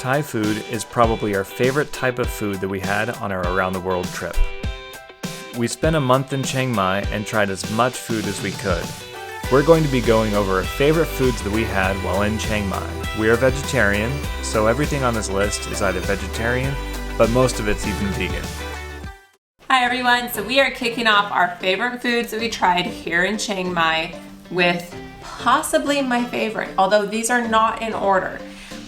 Thai food is probably our favorite type of food that we had on our around the world trip. We spent a month in Chiang Mai and tried as much food as we could. We're going to be going over our favorite foods that we had while in Chiang Mai. We are vegetarian, so everything on this list is either vegetarian, but most of it's even vegan. Hi everyone, so we are kicking off our favorite foods that we tried here in Chiang Mai with possibly my favorite, although these are not in order.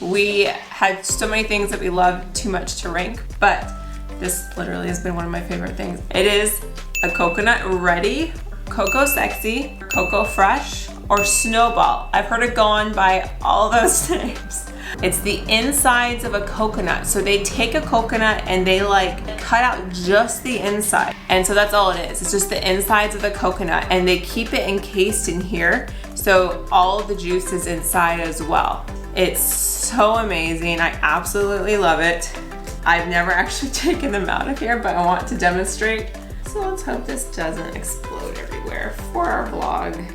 We had so many things that we love too much to rank, but this literally has been one of my favorite things. It is a coconut ready, Coco sexy, Coco fresh, or snowball. I've heard it go on by all those names. It's the insides of a coconut. So they take a coconut and they like cut out just the inside. And so that's all it is. It's just the insides of the coconut and they keep it encased in here. So all of the juice is inside as well. It's so amazing. I absolutely love it. I've never actually taken them out of here, but I want to demonstrate. So let's hope this doesn't explode everywhere for our vlog.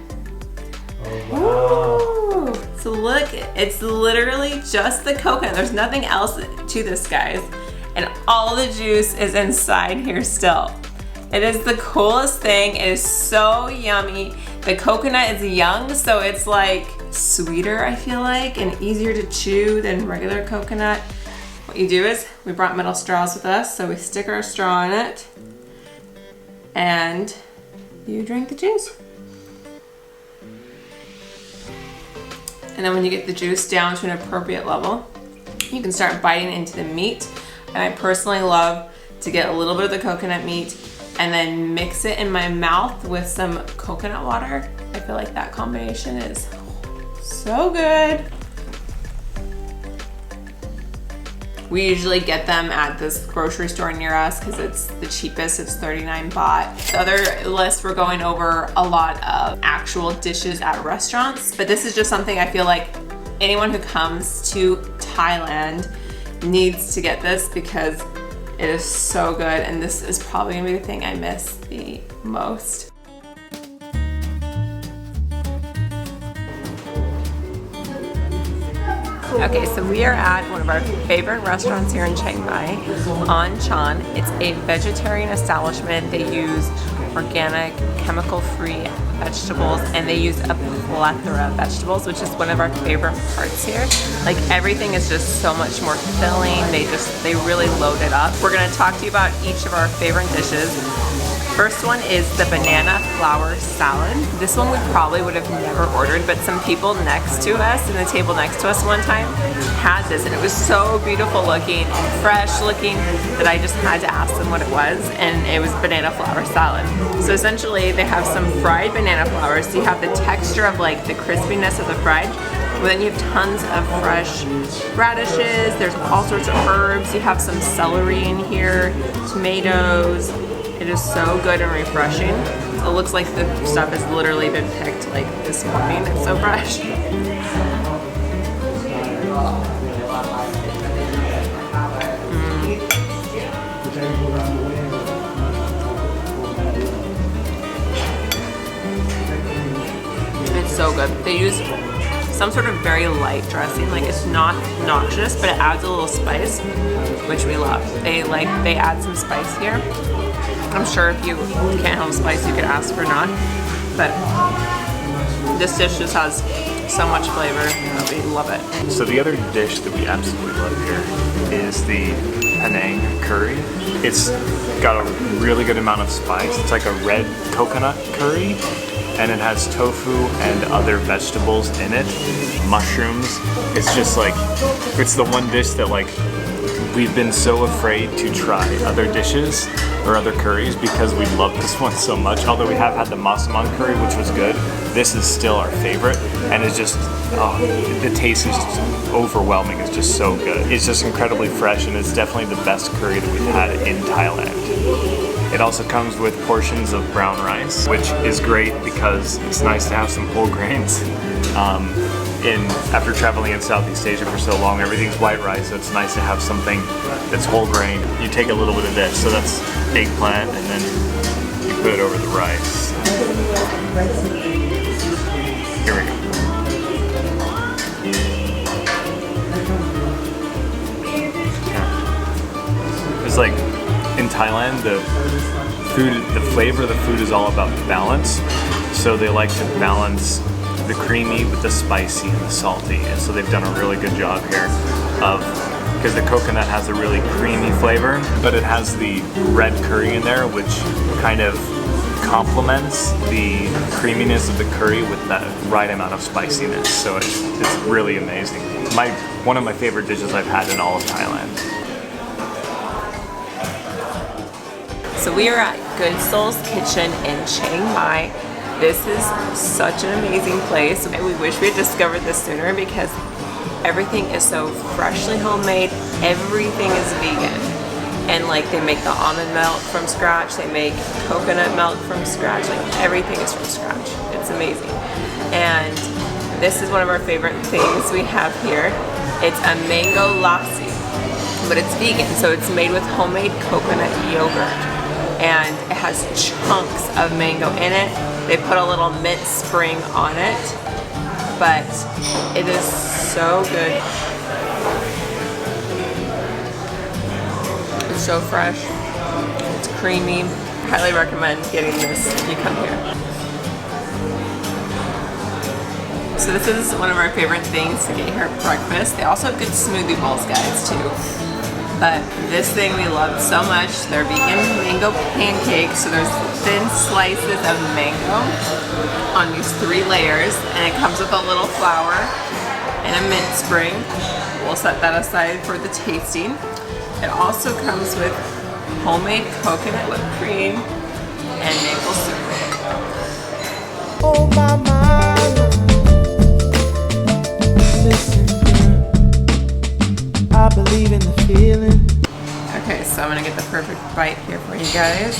Oh, wow. Ooh. So look, it's literally just the coconut. There's nothing else to this, guys. And all the juice is inside here still. It is the coolest thing. It is so yummy. The coconut is young, so it's like sweeter, I feel like, and easier to chew than regular coconut. What you do is, we brought metal straws with us, so we stick our straw in it, and you drink the juice. And then when you get the juice down to an appropriate level, you can start biting into the meat. And I personally love to get a little bit of the coconut meat and then mix it in my mouth with some coconut water. I feel like that combination is so good. We usually get them at this grocery store near us because it's the cheapest. It's 39 baht. The other list, we're going over a lot of actual dishes at restaurants, but this is just something I feel like anyone who comes to Thailand needs to get this because it is so good, and this is probably gonna be the thing I miss the most. Okay, so we are at one of our favorite restaurants here in Chiang Mai, on Chan. It's a vegetarian establishment. They use organic, chemical-free vegetables, and they use a plethora of vegetables, which is one of our favorite parts here. Like, everything is just so much more filling. They really load it up. We're gonna talk to you about each of our favorite dishes. First one is the banana flour salad. This one we probably would have never ordered, but some people next to us, in the table next to us one time, had this, and it was so beautiful looking and fresh looking that I just had to ask them what it was, and it was banana flour salad. So essentially they have some fried banana flour, so you have the texture of like the crispiness of the fried, but then you have tons of fresh radishes, there's all sorts of herbs, you have some celery in here, tomatoes. It is so good and refreshing. It looks like the stuff has literally been picked like this morning. It's so fresh. It's so good. They use some sort of very light dressing. Like, it's not noxious, but it adds a little spice, which we love. They add some spice here. I'm sure if you can't handle spice, you could ask for not, but this dish just has so much flavor that we love it. So the other dish that we absolutely love here is the Panaeng Curry. It's got a really good amount of spice. It's like a red coconut curry, and it has tofu and other vegetables in it, mushrooms. It's just like, it's the one dish that like, we've been so afraid to try other dishes or other curries because we love this one so much. Although we have had the Masamang curry, which was good, this is still our favorite, and it's just, the taste is just overwhelming. It's just so good. It's just incredibly fresh, and it's definitely the best curry that we've had in Thailand. It also comes with portions of brown rice, which is great because it's nice to have some whole grains. After traveling in Southeast Asia for so long, everything's white rice, so it's nice to have something that's whole grain. You take a little bit of this, so that's eggplant, and then you put it over the rice. Here we go. like in Thailand, the flavor of the food is all about balance. So they like to balance the creamy with the spicy and the salty. And so they've done a really good job here of, because the coconut has a really creamy flavor, but it has the red curry in there, which kind of complements the creaminess of the curry with that right amount of spiciness. So it's really amazing. One of my favorite dishes I've had in all of Thailand. So we are at Good Soul's Kitchen in Chiang Mai. This is such an amazing place. We wish we had discovered this sooner because everything is so freshly homemade. Everything is vegan. And like they make the almond milk from scratch, they make coconut milk from scratch, like everything is from scratch. It's amazing. And this is one of our favorite things we have here. It's a mango lassi, but it's vegan, so it's made with homemade coconut yogurt. And it has chunks of mango in it. They put a little mint spring on it, but it is so good. It's so fresh, it's creamy. Highly recommend getting this if you come here. So this is one of our favorite things to get here at breakfast. They also have good smoothie bowls, guys, too. But this thing we loved so much, they're vegan mango pancakes. So there's thin slices of mango on these 3 layers, and it comes with a little flour and a mint spring. We'll set that aside for the tasting. It also comes with homemade coconut whipped cream and maple syrup. Oh my mind. Listen, girl, I believe in the feeling. Okay, so I'm gonna get the perfect bite here for you guys.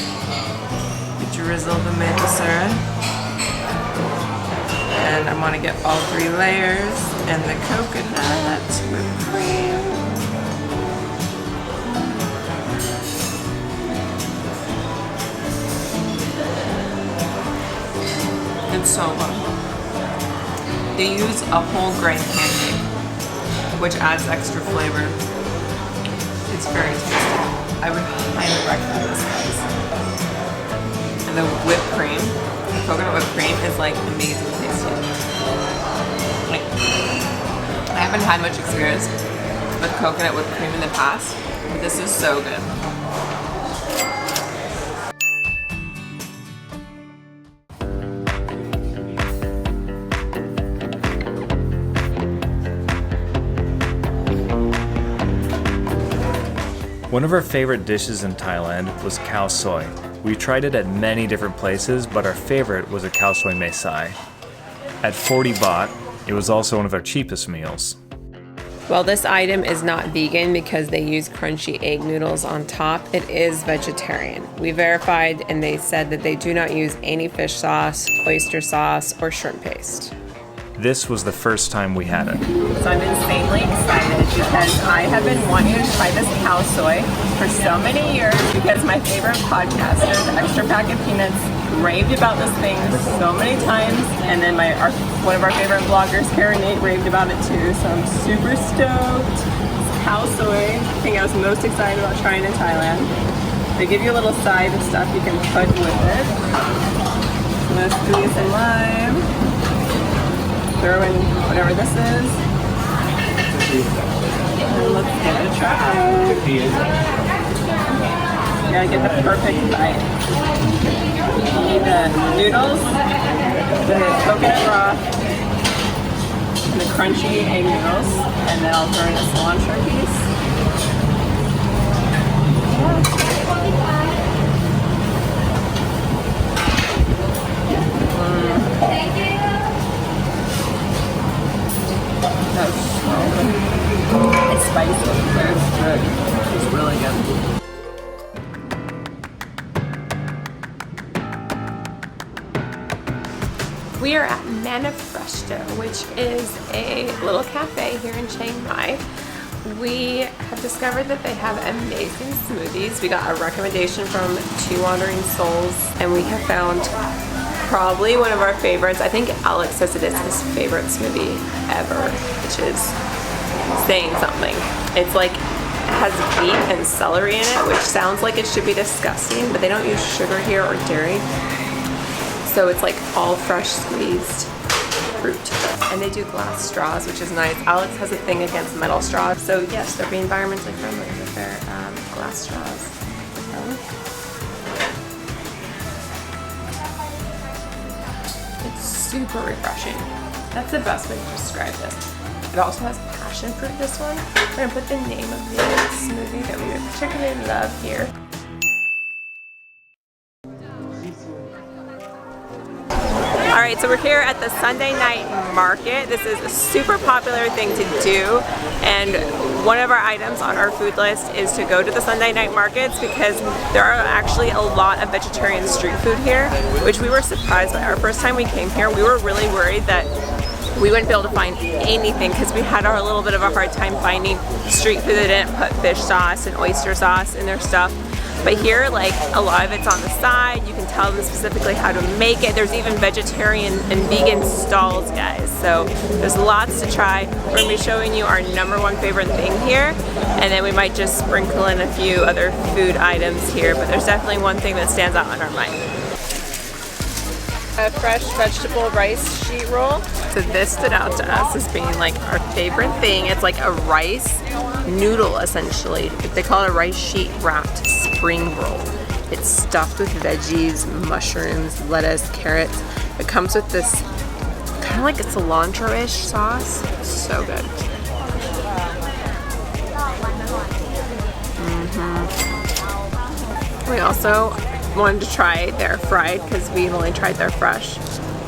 You drizzle the maple syrup. And I want to get all 3 layers and the coconut whipped cream. It's so good. They use a whole grain pancake, which adds extra flavor. It's very tasty. I would highly recommend this, guys. And the whipped cream, the coconut whipped cream, is like amazing tasty. Like, I haven't had much experience with coconut whipped cream in the past, but this is so good. One of our favorite dishes in Thailand was Khao Soi. We tried it at many different places, but our favorite was a Khao Soi Mae Sai. At 40 baht, it was also one of our cheapest meals. Well, this item is not vegan because they use crunchy egg noodles on top. It is vegetarian. We verified and they said that they do not use any fish sauce, oyster sauce, or shrimp paste. This was the first time we had it. So I'm insanely excited because I have been wanting to try this Khao Soi for so many years because my favorite podcaster, the Extra Packet Peanuts, raved about this thing so many times, and then one of our favorite bloggers, Karen Nate, raved about it too, so I'm super stoked. It's Khao Soi, the thing I was most excited about trying in Thailand. They give you a little side of stuff you can put with it. So let's squeeze some lime. Throw in whatever this is. And let's give it a try. You gotta get the perfect bite. You need the noodles, the coconut broth, and the crunchy egg noodles, and then I'll throw in a cilantro piece. That's so good. It's spicy, but it's good. It's really good. We are at Manifresto, which is a little cafe here in Chiang Mai. We have discovered that they have amazing smoothies. We got a recommendation from 2 Wandering Souls, and we have found probably one of our favorites. I think Alex says it is his favorite smoothie ever, which is saying something. It's like has beet and celery in it, which sounds like it should be disgusting, but they don't use sugar here or dairy. So it's like all fresh squeezed fruit. And they do glass straws, which is nice. Alex has a thing against metal straws. So yes, they're being environmentally friendly with their glass straws. It's super refreshing. That's the best way to describe this. It also has passion fruit, this one. I'm gonna put the name of the smoothie that we particularly love here. All right, so we're here at the Sunday night market. This is a super popular thing to do, and one of our items on our food list is to go to the Sunday night markets because there are actually a lot of vegetarian street food here, which we were surprised by. Our first time we came here, we were really worried that we wouldn't be able to find anything because we had a little bit of a hard time finding street food that didn't put fish sauce and oyster sauce in their stuff. But here, like, a lot of it's on the side. You can tell them specifically how to make it. There's even vegetarian and vegan stalls, guys. So there's lots to try. We're gonna be showing you our #1 favorite thing here, and then we might just sprinkle in a few other food items here, but there's definitely one thing that stands out on our mind. A fresh vegetable rice sheet roll. So this stood out to us as being like our favorite thing. It's like a rice noodle, essentially. They call it a rice sheet wrapped spring roll. It's stuffed with veggies, mushrooms, lettuce, carrots. It comes with this kind of like a cilantro-ish sauce. It's so good. We also wanted to try their fried because we've only tried their fresh.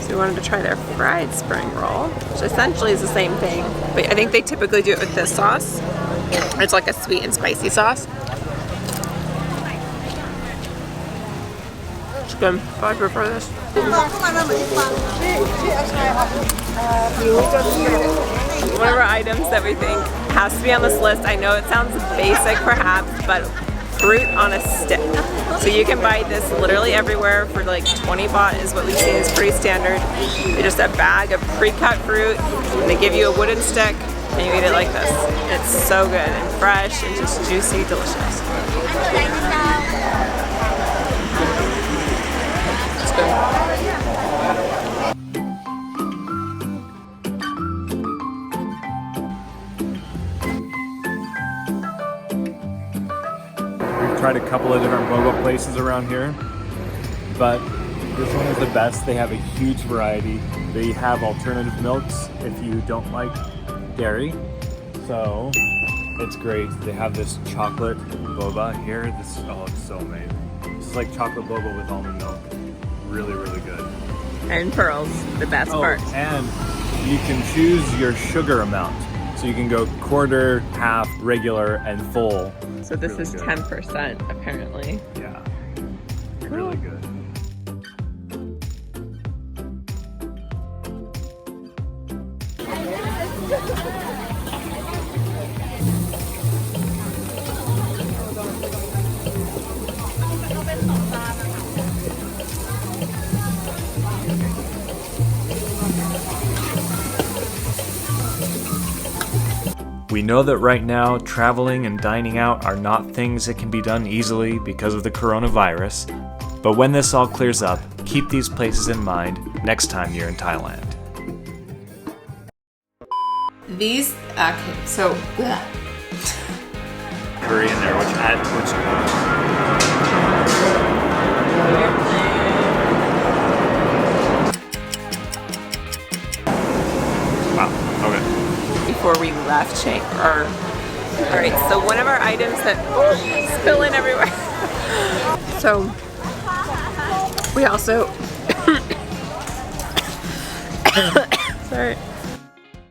So we wanted to try their fried spring roll, which essentially is the same thing. But I think they typically do it with this sauce. It's like a sweet and spicy sauce. It's good. I prefer this. One of our items that we think has to be on this list, I know it sounds basic perhaps, but fruit on a stick. So you can buy this literally everywhere for like 20 baht is what we've seen is pretty standard. It's just a bag of pre-cut fruit, and they give you a wooden stick, and you eat it like this. It's so good and fresh and just juicy, delicious. It's good. Tried a couple of different boba places around here, but this one is the best. They have a huge variety. They have alternative milks if you don't like dairy, so it's great. They have this chocolate boba here. It's so amazing. This is like chocolate boba with almond milk. Really, really good. And pearls, the best part. And you can choose your sugar amount. So you can go quarter, half, regular, and full. So this is 10% apparently. Yeah, really good. We know that right now, traveling and dining out are not things that can be done easily because of the coronavirus, but when this all clears up, keep these places in mind next time you're in Thailand. These, okay, so, Curry in there, Wow, okay. Before we left Chiang Mai. All right, so one of our items that spilling everywhere. So we also sorry.